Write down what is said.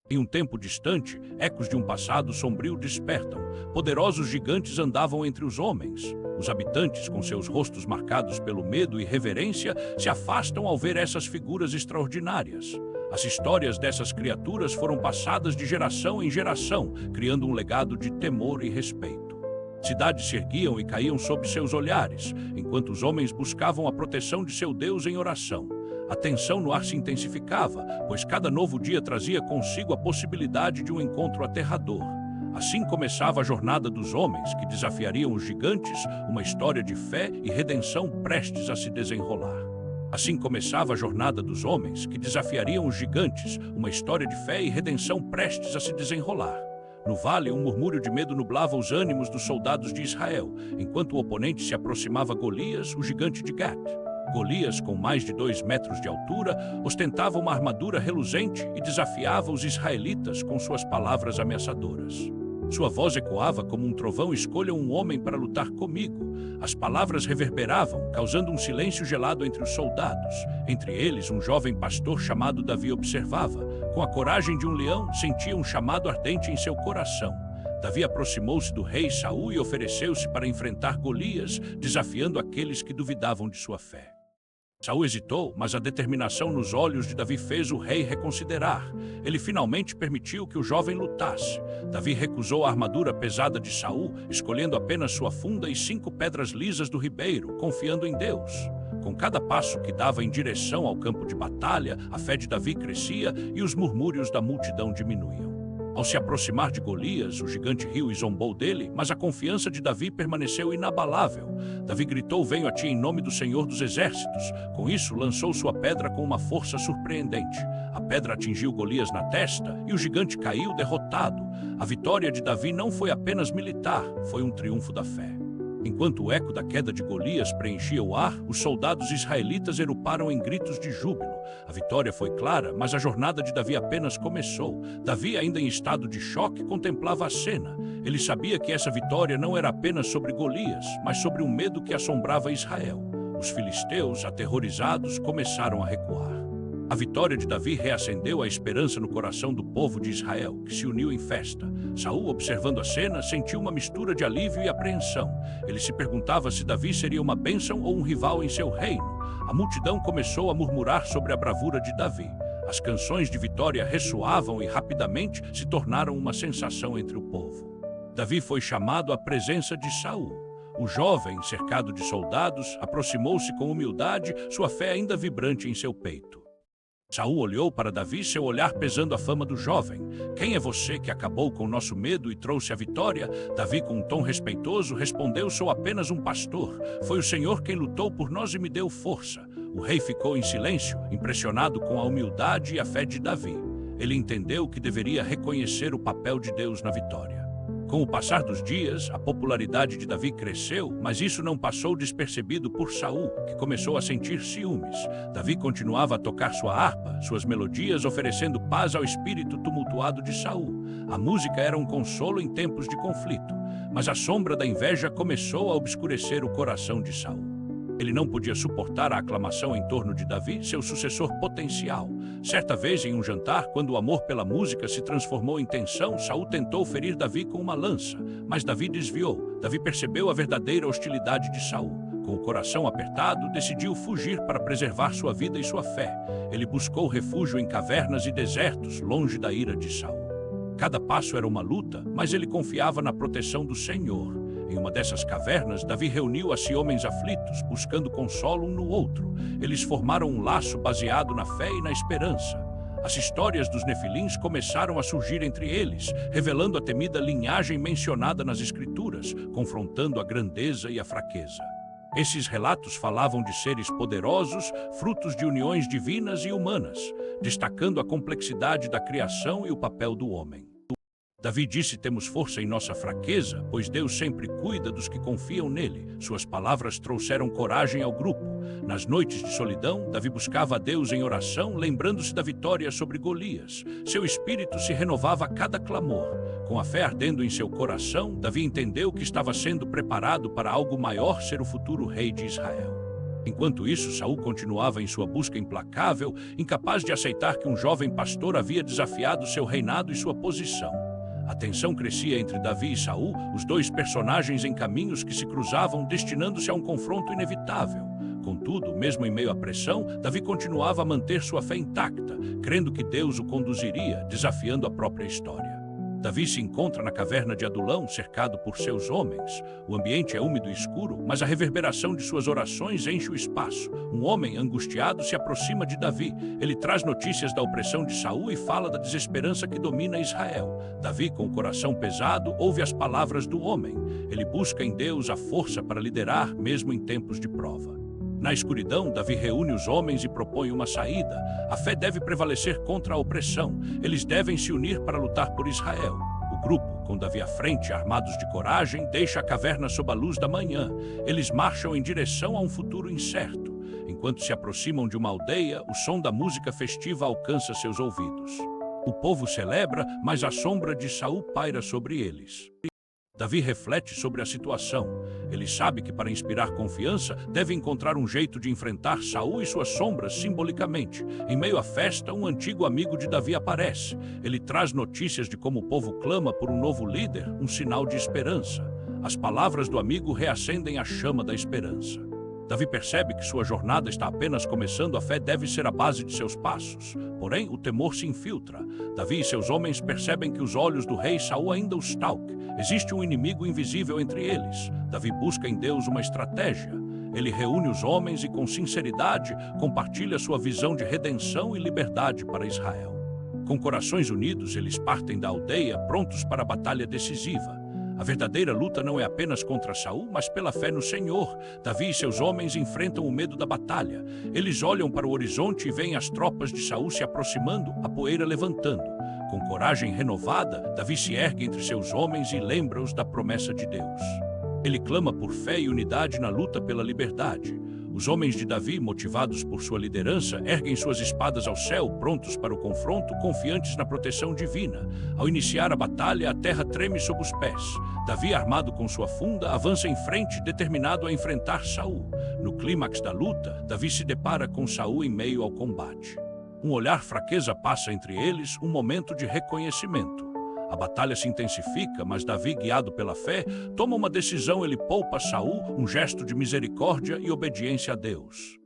Em um tempo distante, ecos de um passado sombrio despertam. Poderosos gigantes andavam entre os homens. Os habitantes, com seus rostos marcados pelo medo e reverência, se afastam ao ver essas figuras extraordinárias. As histórias dessas criaturas foram passadas de geração em geração, criando um legado de temor e respeito. Cidades se erguiam e caíam sob seus olhares, enquanto os homens buscavam a proteção de seu Deus em oração. A tensão no ar se intensificava, pois cada novo dia trazia consigo a possibilidade de um encontro aterrador. Assim começava a jornada dos homens que desafiariam os gigantes, uma história de fé e redenção prestes a se desenrolar. Assim começava a jornada dos homens que desafiariam os gigantes, uma história de fé e redenção prestes a se desenrolar. No vale, um murmúrio de medo nublava os ânimos dos soldados de Israel, enquanto o oponente se aproximava Golias, o gigante de Gat. Golias, com mais de 2 metros de altura, ostentava uma armadura reluzente e desafiava os israelitas com suas palavras ameaçadoras. Sua voz ecoava como um trovão: escolha um homem para lutar comigo. As palavras reverberavam, causando um silêncio gelado entre os soldados. Entre eles, um jovem pastor chamado Davi observava. Com a coragem de um leão, sentia um chamado ardente em seu coração. Davi aproximou-se do rei Saul e ofereceu-se para enfrentar Golias, desafiando aqueles que duvidavam de sua fé. Saul hesitou, mas a determinação nos olhos de Davi fez o rei reconsiderar. Ele finalmente permitiu que o jovem lutasse. Davi recusou a armadura pesada de Saul, escolhendo apenas sua funda e 5 pedras lisas do ribeiro, confiando em Deus. Com cada passo que dava em direção ao campo de batalha, a fé de Davi crescia e os murmúrios da multidão diminuíam. Ao se aproximar de Golias, o gigante riu e zombou dele, mas a confiança de Davi permaneceu inabalável. Davi gritou: venho a ti em nome do Senhor dos Exércitos. Com isso, lançou sua pedra com uma força surpreendente. A pedra atingiu Golias na testa e o gigante caiu derrotado. A vitória de Davi não foi apenas militar, foi um triunfo da fé. Enquanto o eco da queda de Golias preenchia o ar, os soldados israelitas eruparam em gritos de júbilo. A vitória foi clara, mas a jornada de Davi apenas começou. Davi, ainda em estado de choque, contemplava a cena. Ele sabia que essa vitória não era apenas sobre Golias, mas sobre um medo que assombrava Israel. Os filisteus, aterrorizados, começaram a recuar. A vitória de Davi reacendeu a esperança no coração do povo de Israel, que se uniu em festa. Saul, observando a cena, sentiu uma mistura de alívio e apreensão. Ele se perguntava se Davi seria uma bênção ou um rival em seu reino. A multidão começou a murmurar sobre a bravura de Davi. As canções de vitória ressoavam e rapidamente se tornaram uma sensação entre o povo. Davi foi chamado à presença de Saul. O jovem, cercado de soldados, aproximou-se com humildade, sua fé ainda vibrante em seu peito. Saul olhou para Davi, seu olhar pesando a fama do jovem. Quem é você que acabou com o nosso medo e trouxe a vitória? Davi, com um tom respeitoso, respondeu: sou apenas um pastor. Foi o Senhor quem lutou por nós e me deu força. O rei ficou em silêncio, impressionado com a humildade e a fé de Davi. Ele entendeu que deveria reconhecer o papel de Deus na vitória. Com o passar dos dias, a popularidade de Davi cresceu, mas isso não passou despercebido por Saul, que começou a sentir ciúmes. Davi continuava a tocar sua harpa, suas melodias oferecendo paz ao espírito tumultuado de Saul. A música era um consolo em tempos de conflito, mas a sombra da inveja começou a obscurecer o coração de Saul. Ele não podia suportar a aclamação em torno de Davi, seu sucessor potencial. Certa vez, em um jantar, quando o amor pela música se transformou em tensão, Saul tentou ferir Davi com uma lança, mas Davi desviou. Davi percebeu a verdadeira hostilidade de Saul. Com o coração apertado, decidiu fugir para preservar sua vida e sua fé. Ele buscou refúgio em cavernas e desertos, longe da ira de Saul. Cada passo era uma luta, mas ele confiava na proteção do Senhor. Em uma dessas cavernas, Davi reuniu a 100 homens aflitos, buscando consolo um no outro. Eles formaram um laço baseado na fé e na esperança. As histórias dos Nefilins começaram a surgir entre eles, revelando a temida linhagem mencionada nas Escrituras, confrontando a grandeza e a fraqueza. Esses relatos falavam de seres poderosos, frutos de uniões divinas e humanas, destacando a complexidade da criação e o papel do homem. Davi disse: temos força em nossa fraqueza, pois Deus sempre cuida dos que confiam nele. Suas palavras trouxeram coragem ao grupo. Nas noites de solidão, Davi buscava a Deus em oração, lembrando-se da vitória sobre Golias. Seu espírito se renovava a cada clamor. Com a fé ardendo em seu coração, Davi entendeu que estava sendo preparado para algo maior: ser o futuro rei de Israel. Enquanto isso, Saul continuava em sua busca implacável, incapaz de aceitar que um jovem pastor havia desafiado seu reinado e sua posição. A tensão crescia entre Davi e Saul, os dois personagens em caminhos que se cruzavam, destinando-se a um confronto inevitável. Contudo, mesmo em meio à pressão, Davi continuava a manter sua fé intacta, crendo que Deus o conduziria, desafiando a própria história. Davi se encontra na caverna de Adulão, cercado por seus homens. O ambiente é úmido e escuro, mas a reverberação de suas orações enche o espaço. Um homem angustiado se aproxima de Davi. Ele traz notícias da opressão de Saul e fala da desesperança que domina Israel. Davi, com o coração pesado, ouve as palavras do homem. Ele busca em Deus a força para liderar, mesmo em tempos de prova. Na escuridão, Davi reúne os homens e propõe uma saída. A fé deve prevalecer contra a opressão. Eles devem se unir para lutar por Israel. O grupo, com Davi à frente, armados de coragem, deixa a caverna sob a luz da manhã. Eles marcham em direção a um futuro incerto. Enquanto se aproximam de uma aldeia, o som da música festiva alcança seus ouvidos. O povo celebra, mas a sombra de Saul paira sobre eles. Davi reflete sobre a situação. Ele sabe que para inspirar confiança, deve encontrar um jeito de enfrentar Saul e suas sombras simbolicamente. Em meio à festa, um antigo amigo de Davi aparece. Ele traz notícias de como o povo clama por um novo líder, um sinal de esperança. As palavras do amigo reacendem a chama da esperança. Davi percebe que sua jornada está apenas começando, a fé deve ser a base de seus passos. Porém, o temor se infiltra. Davi e seus homens percebem que os olhos do rei Saul ainda os talcam. Existe um inimigo invisível entre eles. Davi busca em Deus uma estratégia. Ele reúne os homens e, com sinceridade, compartilha sua visão de redenção e liberdade para Israel. Com corações unidos, eles partem da aldeia, prontos para a batalha decisiva. A verdadeira luta não é apenas contra Saul, mas pela fé no Senhor. Davi e seus homens enfrentam o medo da batalha. Eles olham para o horizonte e veem as tropas de Saul se aproximando, a poeira levantando. Com coragem renovada, Davi se ergue entre seus homens e lembra-os da promessa de Deus. Ele clama por fé e unidade na luta pela liberdade. Os homens de Davi, motivados por sua liderança, erguem suas espadas ao céu, prontos para o confronto, confiantes na proteção divina. Ao iniciar a batalha, a terra treme sob os pés. Davi, armado com sua funda, avança em frente, determinado a enfrentar Saul. No clímax da luta, Davi se depara com Saul em meio ao combate. Um olhar fraqueza passa entre eles, um momento de reconhecimento. A batalha se intensifica, mas Davi, guiado pela fé, toma uma decisão. Ele poupa Saul, um gesto de misericórdia e obediência a Deus.